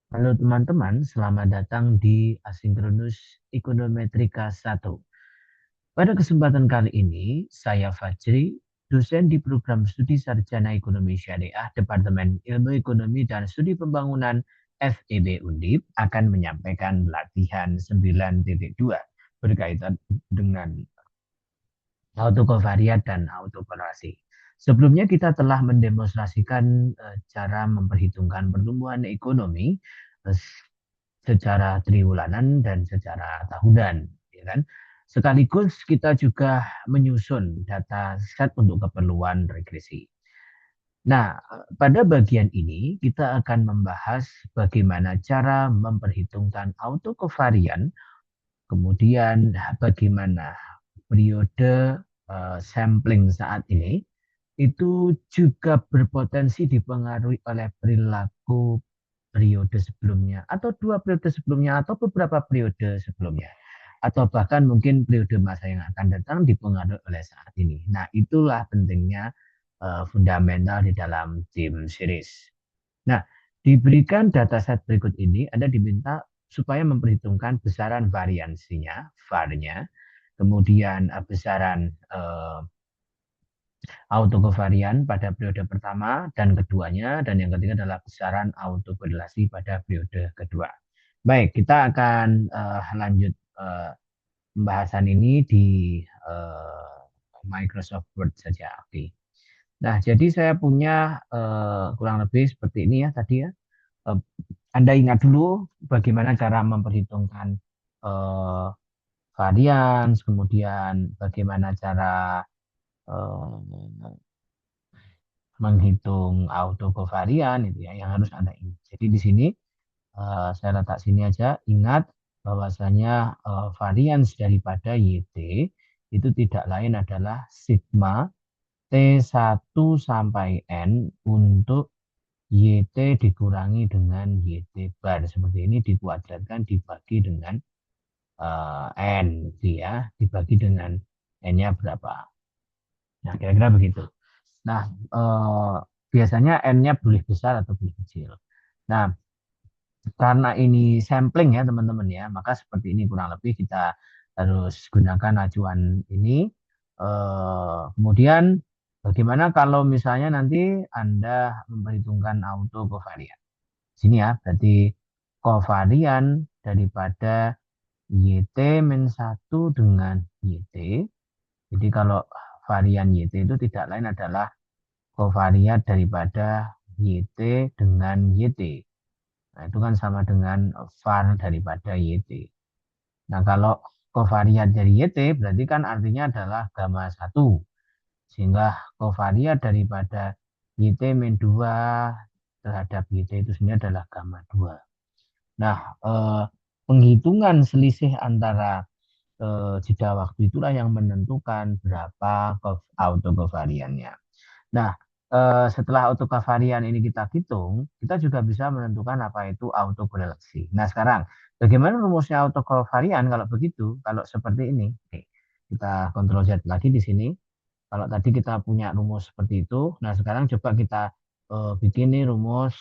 Halo teman-teman, selamat datang di Asinkronus Ekonometrika 1. Pada kesempatan kali ini, saya Fajri, dosen di program studi Sarjana Ekonomi Syariah Departemen Ilmu Ekonomi dan Studi Pembangunan FEB Undip akan menyampaikan latihan 9.2 berkaitan dengan autokovariat dan autokorelasi. Sebelumnya kita telah mendemonstrasikan cara memperhitungkan pertumbuhan ekonomi eh, secara triwulanan dan secara tahunan, ya kan? Sekaligus kita juga menyusun data set untuk keperluan regresi. Nah, pada bagian ini kita akan membahas bagaimana cara memperhitungkan autokovarian, kemudian bagaimana periode sampling saat ini itu juga berpotensi dipengaruhi oleh perilaku periode sebelumnya atau 2 periode sebelumnya atau beberapa periode sebelumnya atau bahkan mungkin periode masa yang akan datang dipengaruhi oleh saat ini. Nah, itulah pentingnya fundamental di dalam tim series. Nah, diberikan dataset berikut ini, Anda diminta supaya memperhitungkan besaran variansinya, VAR-nya, kemudian besaran autokovarian pada periode pertama dan keduanya, dan yang ketiga adalah besaran autokorelasi pada periode kedua. Baik, kita akan lanjut pembahasan ini di Microsoft Word saja. Oke. Nah, jadi saya punya kurang lebih seperti ini ya tadi ya. Eh, Anda ingat dulu bagaimana cara memperhitungkan eh, varians, kemudian bagaimana cara eh, menghitung autocovarian itu ya yang harus Anda ingat. Jadi di sini saya letak sini aja, ingat bahwasanya varians daripada YT itu tidak lain adalah sigma T1 sampai N untuk YT dikurangi dengan YT bar. Seperti ini dikuadratkan dibagi dengan N gitu ya, dibagi dengan N-nya berapa. Nah, kira-kira begitu. Nah, biasanya N-nya boleh besar atau boleh kecil. Nah, karena ini sampling ya teman-teman ya, maka seperti ini kurang lebih kita harus gunakan acuan ini. Kemudian bagaimana kalau misalnya nanti Anda memperhitungkan auto covarian. Sini ya, berarti covarian daripada YT-1 dengan YT. Jadi kalau varian YT itu tidak lain adalah covariat daripada YT dengan YT. Nah, itu kan sama dengan var daripada YT. Nah, kalau covariat dari YT berarti kan artinya adalah gamma 1. Sehingga covariat daripada YT-2 terhadap YT itu sendiri adalah gamma 2. Nah, penghitungan selisih antara jeda waktu itulah yang menentukan berapa autocovariannya. Nah, setelah autocovarian ini kita hitung, kita juga bisa menentukan apa itu autokorelasi. Nah, sekarang bagaimana rumusnya autocovarian kalau begitu? Kalau seperti ini, oke, kita Ctrl Z lagi di sini. Kalau tadi kita punya rumus seperti itu, nah sekarang coba kita bikin nih rumus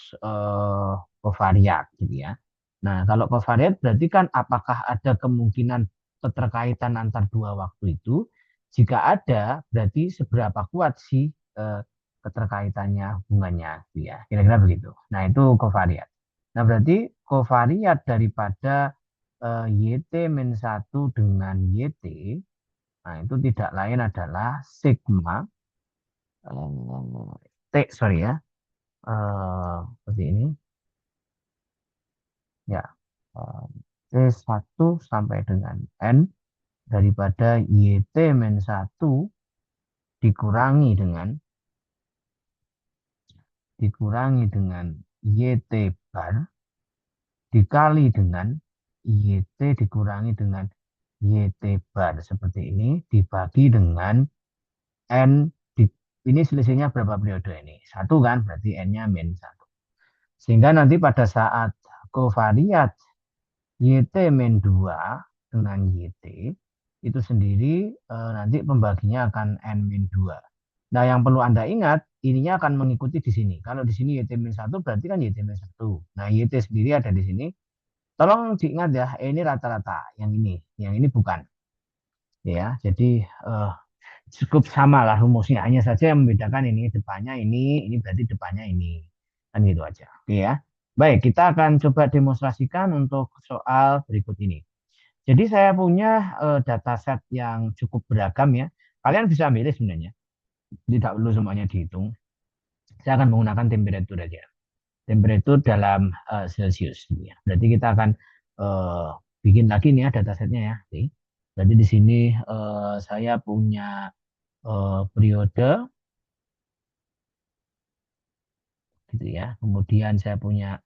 covariat gitu ya. Nah, kalau covariat berarti kan apakah ada kemungkinan keterkaitan antar dua waktu itu? Jika ada, berarti seberapa kuat sih keterkaitannya, hubungannya, gitu ya. Kira-kira begitu. Nah, itu covariat. Nah, berarti covariat daripada YT-1 dengan YT, nah itu tidak lain adalah sigma T, sorry ya, seperti ini, ya, T1 sampai dengan N daripada YT-1 dikurangi dengan YT bar dikali dengan YT dikurangi dengan YT bar seperti ini dibagi dengan N ini selisihnya berapa periode ini? 1 kan, berarti N-nya min 1. Sehingga nanti pada saat covariat YT-2 dengan YT itu sendiri nanti pembaginya akan N-2. Nah, yang perlu Anda ingat, ininya akan mengikuti di sini. Kalau di sini YT-1 berarti kan YT-1. Nah, YT sendiri ada di sini. Tolong diingat ya, ini rata-rata. Yang ini bukan. Ya, jadi cukup sama lah rumusnya. Hanya saja yang membedakan ini depannya ini berarti depannya ini. Kan gitu aja. Oke ya. Baik, kita akan coba demonstrasikan untuk soal berikut ini. Jadi saya punya dataset yang cukup beragam ya. Kalian bisa milih sebenarnya. Tidak perlu semuanya dihitung. Saya akan menggunakan temperatur aja. Temperatur dalam Celsius. Ya. Berarti kita akan bikin lagi nih ya datasetnya ya. Oke. Berarti di sini saya punya periode gitu ya. Kemudian saya punya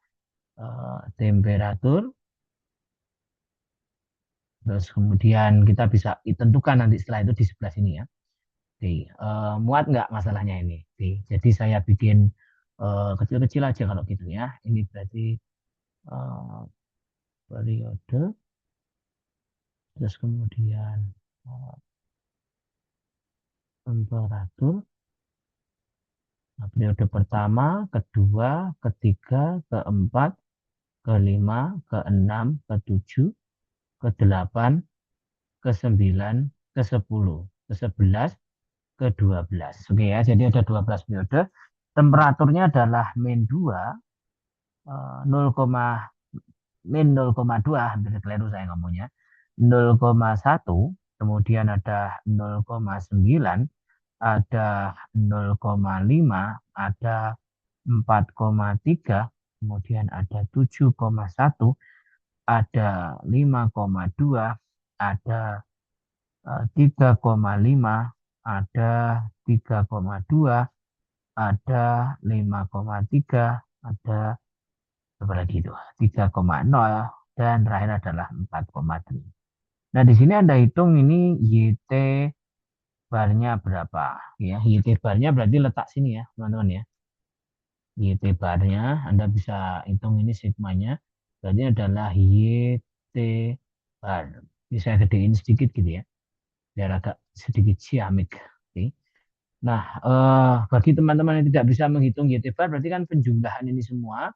temperatur, terus kemudian kita bisa tentukan nanti setelah itu di sebelah sini ya. Oke, muat nggak masalahnya ini? Oke, jadi saya bikin kecil-kecil aja kalau gitu ya. Ini berarti eh, periode, terus kemudian eh, temperatur. Nah, periode pertama, kedua, ketiga, keempat, kelima, keenam, ketujuh, kedelapan, ke-9, ke-10, ke-11, ke-12. Oke ya, jadi ada 12 periode. Temperaturnya adalah min 2, 0, min 0,2, hampir keliru saya ngomongnya. 0,1, kemudian ada 0,9, ada 0,5, ada 4,3, kemudian ada 7,1, ada 5,2, ada 3,5, ada 3,2, ada 5,3, ada berapa lagi itu? 3,0 dan terakhir adalah 4,3. Nah, di sini Anda hitung ini YT barnya berapa ya. YT barnya berarti letak sini ya, teman-teman ya. YT barnya Anda bisa hitung ini sigmanya. Berarti adalah YT bar. Bisa gedein sedikit gitu ya, biar agak sedikit ciamik. Oke. Nah, bagi teman-teman yang tidak bisa menghitung YT bar, berarti kan penjumlahan ini semua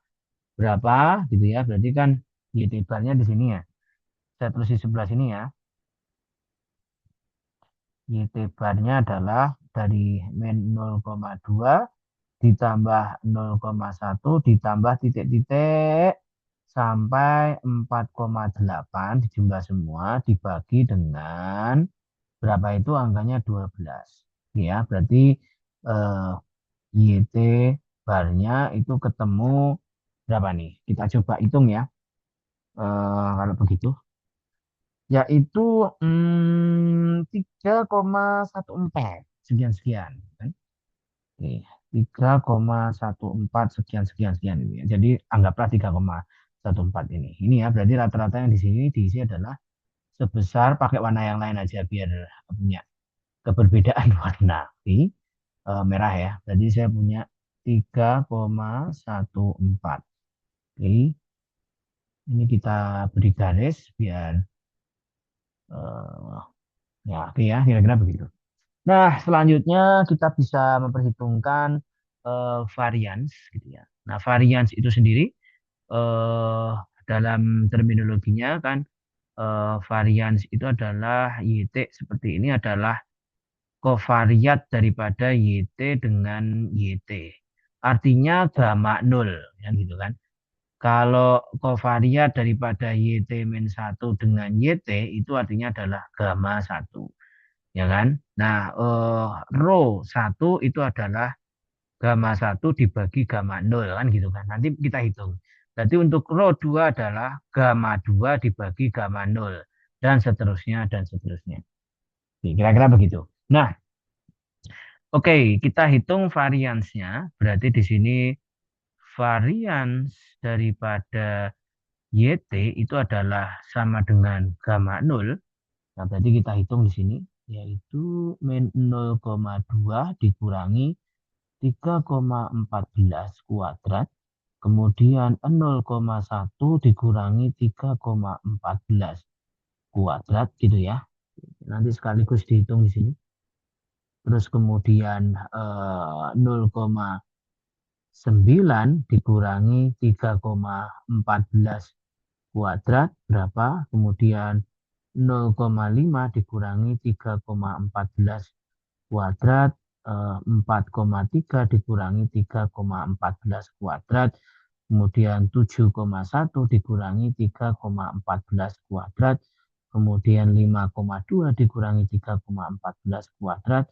berapa gitu ya. Berarti kan YT barnya di sini ya. Saya tulis di sebelah sini ya. YT barnya adalah dari min 0,2 ditambah 0,1 ditambah titik-titik sampai 4,8 dijumlah semua dibagi dengan berapa itu angkanya 12. Ya, berarti eh, YT barnya itu ketemu berapa nih? Kita coba hitung ya. Kalau begitu, yaitu 3,14 sekian-sekian. Kan? Oke, 3,14 sekian-sekian ini. Jadi anggaplah 3,14 ini. Ini ya, berarti rata-rata yang di sini diisi adalah sebesar pakai warna yang lain aja biar punya keberbedaan warna. Oke, merah ya. Berarti saya punya 3,14. Oke, ini kita beri garis biar eh, ya, oke ya, kira-kira begitu. Nah, selanjutnya kita bisa memperhitungkan varians gitu ya. Nah, varians itu sendiri eh, dalam terminologinya kan varians itu adalah YT seperti ini adalah kovariat daripada YT dengan YT. Artinya gamma 0 ya gitu kan. Kalau kovariat daripada YT-1 dengan YT itu artinya adalah gamma 1 ya kan. Nah, rho 1 itu adalah gamma 1 dibagi gamma 0 kan gitu kan. Nanti kita hitung. Berarti untuk rho 2 adalah gamma 2 dibagi gamma 0 dan seterusnya dan seterusnya. Kira-kira begitu. Nah, oke, kita hitung variansnya. Berarti di sini varians daripada YT itu adalah sama dengan gamma 0. Nah, berarti kita hitung di sini yaitu min 0,2 dikurangi 3,14 kuadrat, kemudian 0,1 dikurangi 3,14 kuadrat gitu ya. Nanti sekaligus dihitung di sini. terus kemudian 0,9 dikurangi 3,14 kuadrat berapa? Kemudian 0,5 dikurangi 3,14 kuadrat, 4,3 dikurangi 3,14 kuadrat, kemudian 7,1 dikurangi 3,14 kuadrat, kemudian 5,2 dikurangi 3,14 kuadrat,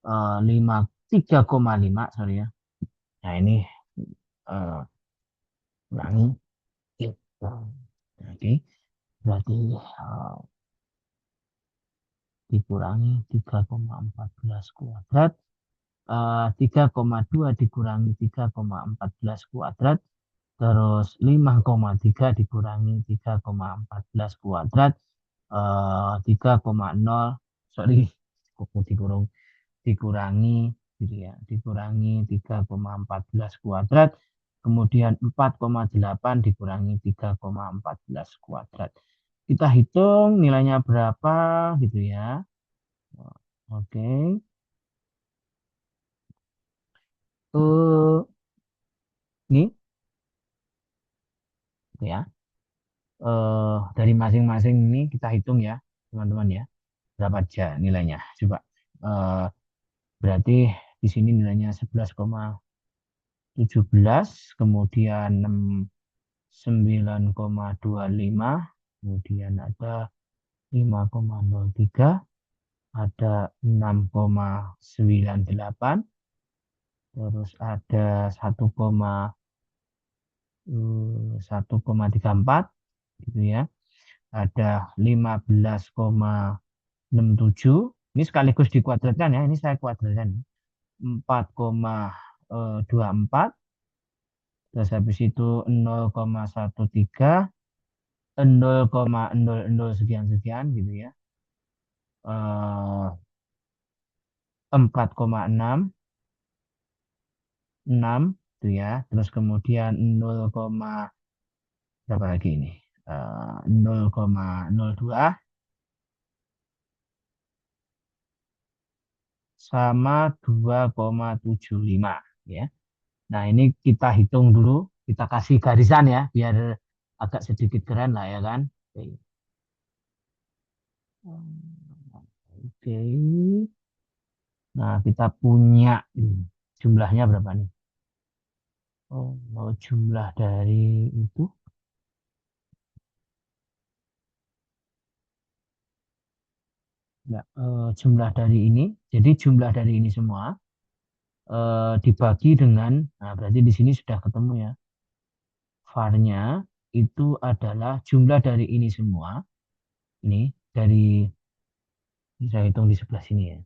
3,5 sorry ya. Nah ini eh, kurangi. Oke, berarti dikurangi 3,14 kuadrat, 3,2 dikurangi 3,14 kuadrat, terus 5,3 dikurangi 3,14 kuadrat, 3,0 sorry dikurung dikurangi gitu ya, dikurangi 3,14 kuadrat, kemudian 4,8 dikurangi 3,14 kuadrat. Kita hitung nilainya berapa gitu ya. Oke. Ini ya. Dari masing-masing ini kita hitung ya, teman-teman ya. Berapa aja nilainya? Coba. Eh, berarti di sini nilainya 11,17, kemudian 9,25, kemudian ada 5,03, ada 6,98, terus ada 1,1,34 gitu ya. Ada 15,67. Ini sekaligus dikuadratkan ya. Ini saya kuadratkan. 4,24. Terus habis itu 0,13, 0,00 sekian-sekian gitu ya. 4,6, 6 itu ya. Terus kemudian 0, berapa lagi ini? 0,02 sama 2,75 ya. Nah, ini kita hitung dulu, kita kasih garisan ya biar agak sedikit keren lah ya kan. Oke. Nah, kita punya jumlahnya berapa nih? Oh, mau jumlah dari itu. Ya, jumlah dari ini. Jadi jumlah dari ini semua dibagi dengan, nah berarti di sini sudah ketemu ya. Var-nya itu adalah jumlah dari ini semua. Ini dari, saya hitung di sebelah sini ya.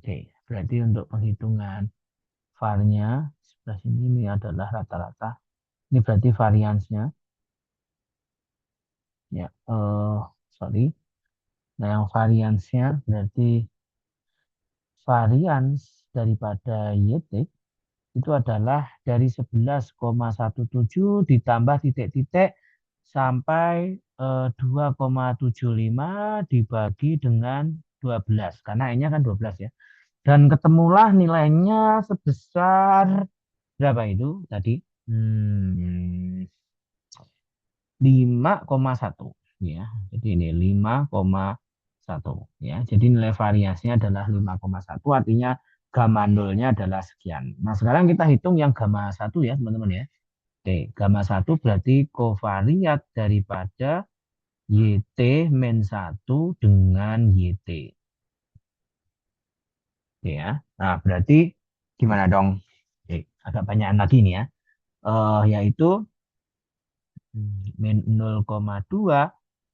Oke, berarti untuk penghitungan var-nya sebelah sini ini adalah rata-rata. Ini berarti variansnya. Ya, sorry. Nah, yang variansnya berarti varians daripada YT itu adalah dari 11,17 ditambah titik-titik sampai 2,75 dibagi dengan 12. Karena ini kan 12 ya. Dan ketemulah nilainya sebesar berapa itu tadi? 5,1 ya. Jadi ini 5,1 ya. Jadi nilai variasinya adalah 5,1, artinya gamma nolnya adalah sekian. Nah, sekarang kita hitung yang gamma 1 ya, teman-teman ya. Oke, gamma 1 berarti kovariat daripada YT min 1 dengan YT. Oke, ya. Nah, berarti gimana dong? Oke, agak banyak lagi nih ya. Yaitu min 0,2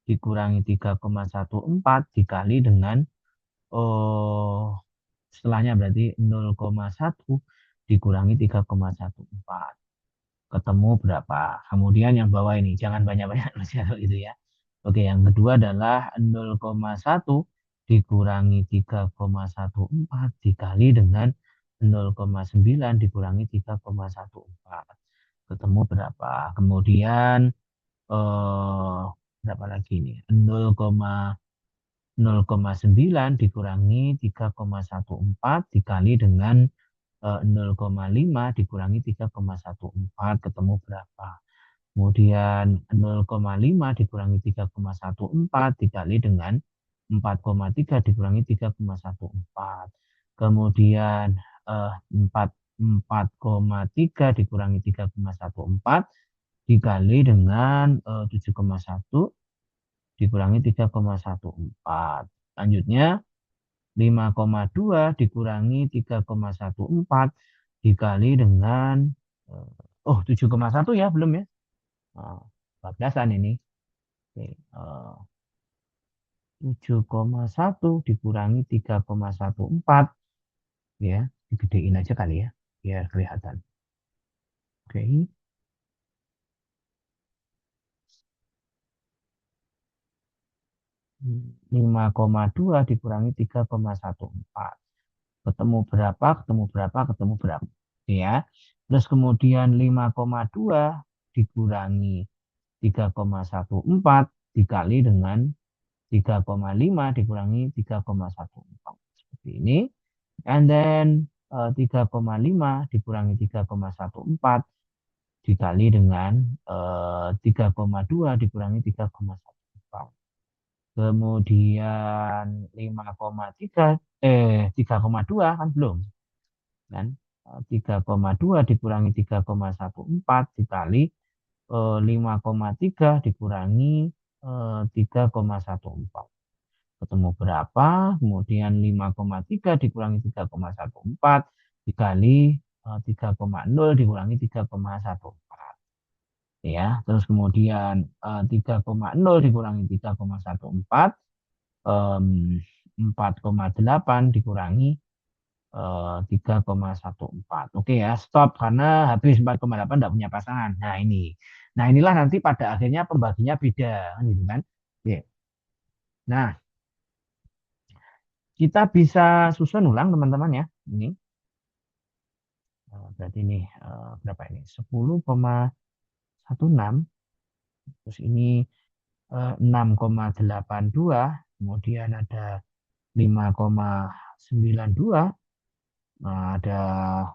dikurangi 3,14 dikali dengan setelahnya berarti 0,1 dikurangi 3,14. Ketemu berapa? Kemudian yang bawah ini jangan banyak-banyak itu ya. Oke, yang kedua adalah 0,1 dikurangi 3,14 dikali dengan 0,9 dikurangi 3,14. Ketemu berapa? Kemudian berapa lagi ini? 0,5 0,9 dikurangi 3,14 dikali dengan 0,5 dikurangi 3,14 ketemu berapa? Kemudian 0,5 dikurangi 3,14 dikali dengan 4,3 dikurangi 3,14. Kemudian 4,3 dikurangi 3,14 dikali dengan 7,1 dikurangi 3,14. Selanjutnya 5,2 dikurangi 3,14 dikali dengan 7,1 ya, belum ya? 14-an ini. Oke, 7,1 dikurangi 3,14 ya, digedein aja kali ya, biar kelihatan. Oke. 5,2 dikurangi 3,14. Ketemu berapa? Ketemu berapa? Ketemu berapa? Ya. Terus kemudian 5,2 dikurangi 3,14 dikali dengan 3,5 dikurangi 3,14. Seperti ini. And then 3,5 dikurangi 3,14 dikali dengan 3,2 dikurangi 3,14. Kemudian 3,2 kan belum. Kan? 3,2 dikurangi 3,14 dikali 5,3 dikurangi 3,14. Ketemu berapa? Kemudian 5,3 dikurangi 3,14 dikali 3,0 dikurangi 3,14. Ya, terus kemudian 3,0 dikurangi 3,14 4,8 dikurangi 3,14. Oke ya, stop karena habis 4,8 tidak punya pasangan. Nah, ini. Nah, inilah nanti pada akhirnya pembaginya beda, gitu kan? Oke. Nah, kita bisa susun ulang teman-teman ya. Ini berarti ini berapa ini? 10,16. Terus ini 6,82. Kemudian ada 5,92. Nah, ada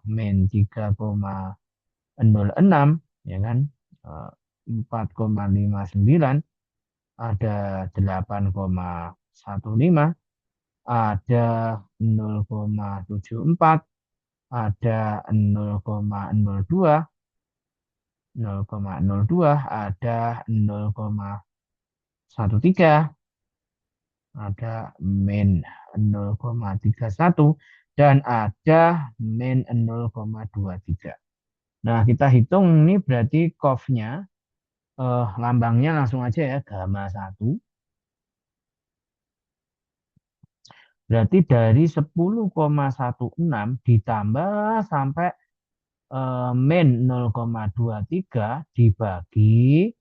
min 3,06 ya kan. 4,59, ada 8,15, ada 0,74, ada 0,02, 0,02, ada 0,13, ada min 0,31, dan ada min 0,23. Nah, kita hitung ini berarti COV-nya, lambangnya langsung aja ya, gamma 1. Berarti dari 10,16 ditambah sampai min 0,23 dibagi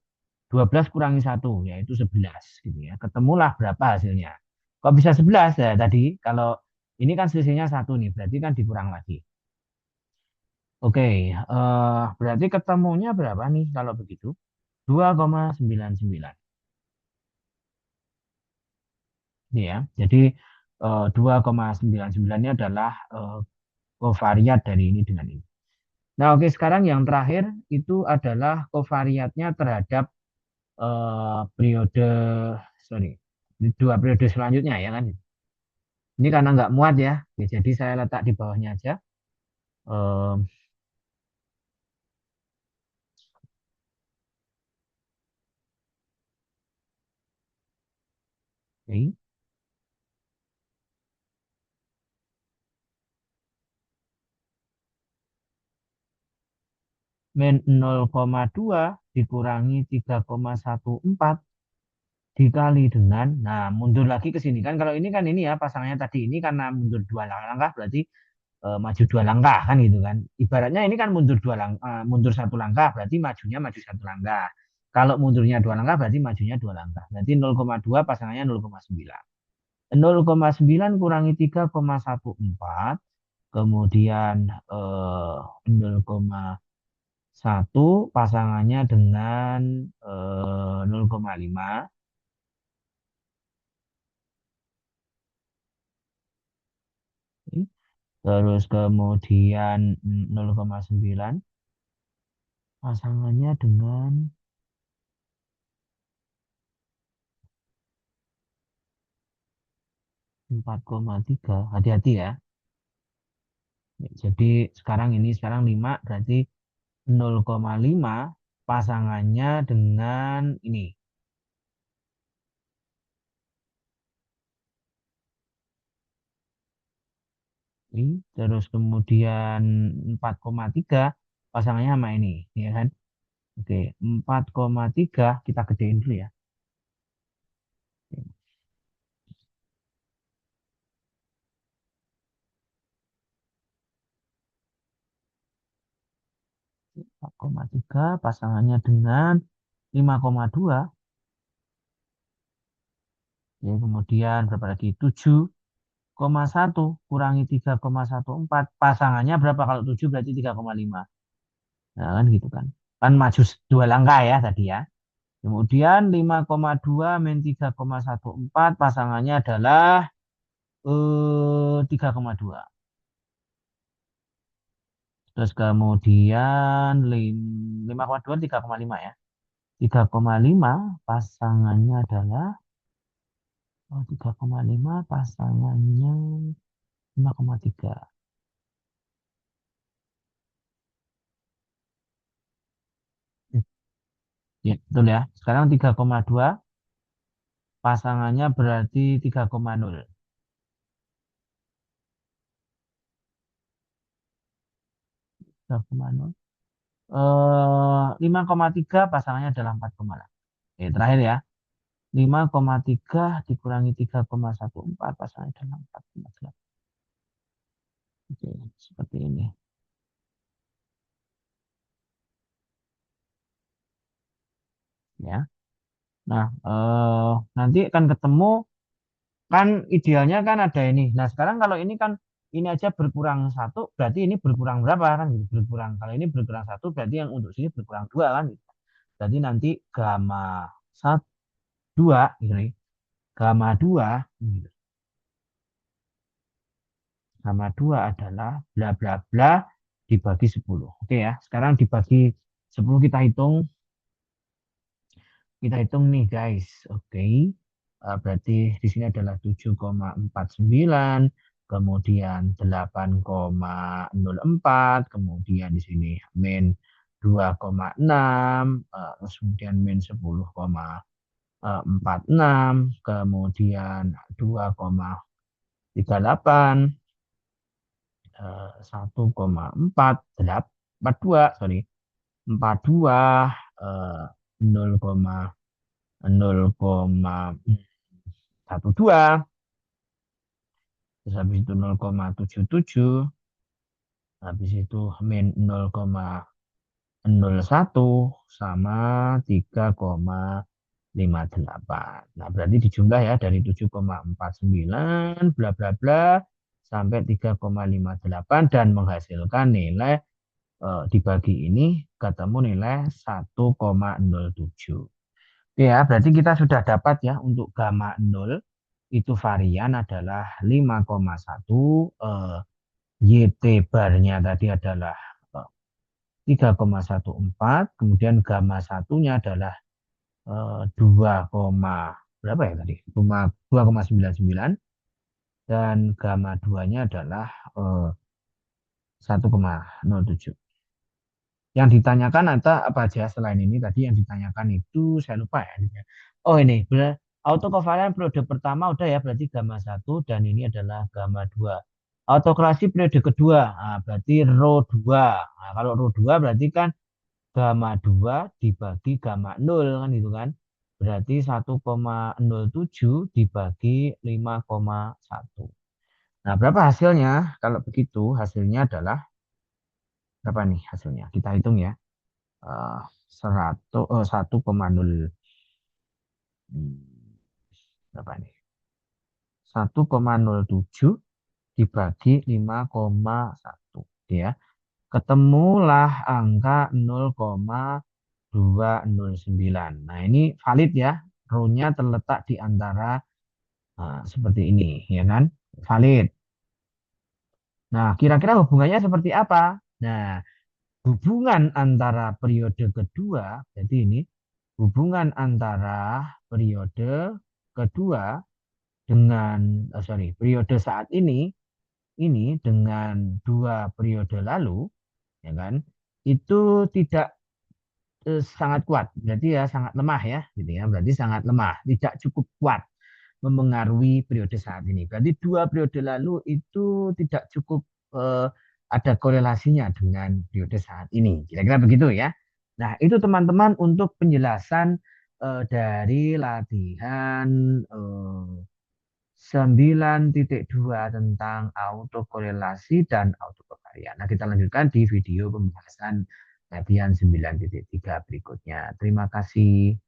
12 kurangi 1, yaitu 11. Gitu ya. Ketemulah berapa hasilnya. Kok bisa 11 ya tadi? Kalau ini kan selisihnya 1 nih, berarti kan dikurang lagi. Oke, berarti ketemunya berapa nih kalau begitu? 2,99. Ini ya. Jadi 2,99 ini adalah kovariat dari ini dengan ini. Nah, oke, sekarang yang terakhir itu adalah kovariatnya terhadap periode, sorry, dua periode selanjutnya ya kan. Ini karena nggak muat ya, jadi saya letak di bawahnya aja. Oke. Min 0,2 dikurangi 3,14 dikali dengan, nah mundur lagi ke sini kan, kalau ini kan ini ya pasangannya tadi ini karena mundur 2 langkah berarti maju 2 langkah kan gitu kan, ibaratnya ini kan mundur 2 langkah, mundur 1 langkah berarti majunya maju 1 langkah, kalau mundurnya 2 langkah berarti majunya 2 langkah, berarti 0,2 pasangannya 0,9. 0,9 kurangi 3,14 kemudian 0,1 pasangannya dengan 0,5 Terus kemudian 0,9 pasangannya dengan 4,3. Hati-hati ya. Jadi sekarang 5 berarti 0,5 pasangannya dengan ini. Terus kemudian 4,3 pasangannya sama ini, ya kan? Oke, 4,3 kita gedein dulu ya. 4,3 pasangannya dengan 5,2. Ya, kemudian berapa lagi? 7,1 kurangi 3,14 pasangannya berapa? Kalau 7 berarti 3,5. Nah, kan gitu kan. Kan maju 2 langkah ya tadi ya. Kemudian 5,2 min 3,14 pasangannya adalah 3,2. Terus kemudian 5,2 3,5 ya. 3,5 pasangannya adalah 3,5 pasangannya 5,3. Ya, betul ya. Sekarang 3,2 pasangannya berarti 3,0. 3,0. 5,3 pasangannya adalah 4,8. Oke, terakhir ya. 5,3 dikurangi 3,14 pasangannya adalah 4,8. Oke, seperti ini. Ya. Nah, nanti akan ketemu kan idealnya kan ada ini. Nah, sekarang kalau ini kan ini aja berkurang satu, berarti ini berkurang berapa kan? Gitu. Berkurang. Kalau ini berkurang satu, berarti yang untuk sini berkurang dua kan? Gitu. Jadi nanti gamma satu dua, gitu nih. Gamma dua, gitu. Gamma dua adalah bla bla bla dibagi 10. Oke ya. Sekarang dibagi 10 kita hitung. Kita hitung nih guys. Oke. Berarti di sini adalah 7,49, kemudian 8,04, kemudian di sini min 2,6, terus kemudian min 10,46, kemudian 2,38, 1,42, sorry, 42, 0,12, terus habis itu 0,77, habis itu min 0,01 sama 3,58. Nah, berarti dijumlah ya dari 7,49 bla bla bla sampai 3,58 dan menghasilkan nilai dibagi ini ketemu nilai 1,07. Ya, berarti kita sudah dapat ya untuk gamma 0 itu varian adalah 5,1, YT barnya tadi adalah 3,14, kemudian gamma satunya adalah 2, berapa ya tadi? 2,99 dan gamma 2-nya adalah 1,07. Yang ditanyakan ada apa aja selain ini tadi yang ditanyakan itu saya lupa ya. Oh ini autokovalen periode pertama udah ya berarti gamma 1 dan ini adalah gamma 2. Autoklasi periode kedua berarti rho 2. Nah, kalau rho 2 berarti kan gamma 2 dibagi gamma 0 kan itu kan. Berarti 1,07 dibagi 5,1. Nah, berapa hasilnya? Kalau begitu hasilnya adalah berapa nih hasilnya? Kita hitung ya. 1,0 berapa nih? 1,07 dibagi 5,1 ya. Ketemulah angka 0,209. Nah, ini valid ya. Rho-nya terletak di antara seperti ini, ya kan? Valid. Nah, kira-kira hubungannya seperti apa? Nah, hubungan antara periode kedua, jadi ini hubungan antara periode kedua dengan, periode saat ini dengan dua periode lalu, ya kan, itu tidak sangat kuat. Berarti ya sangat lemah ya, gitu ya. Berarti sangat lemah, tidak cukup kuat mempengaruhi periode saat ini. Berarti dua periode lalu itu tidak cukup eh, ada korelasinya dengan periode saat ini. Kira-kira begitu ya. Nah, itu teman-teman untuk penjelasan dari latihan 9.2 tentang autokorelasi dan autokovarian. Nah, kita lanjutkan di video pembahasan latihan 9.3 berikutnya. Terima kasih.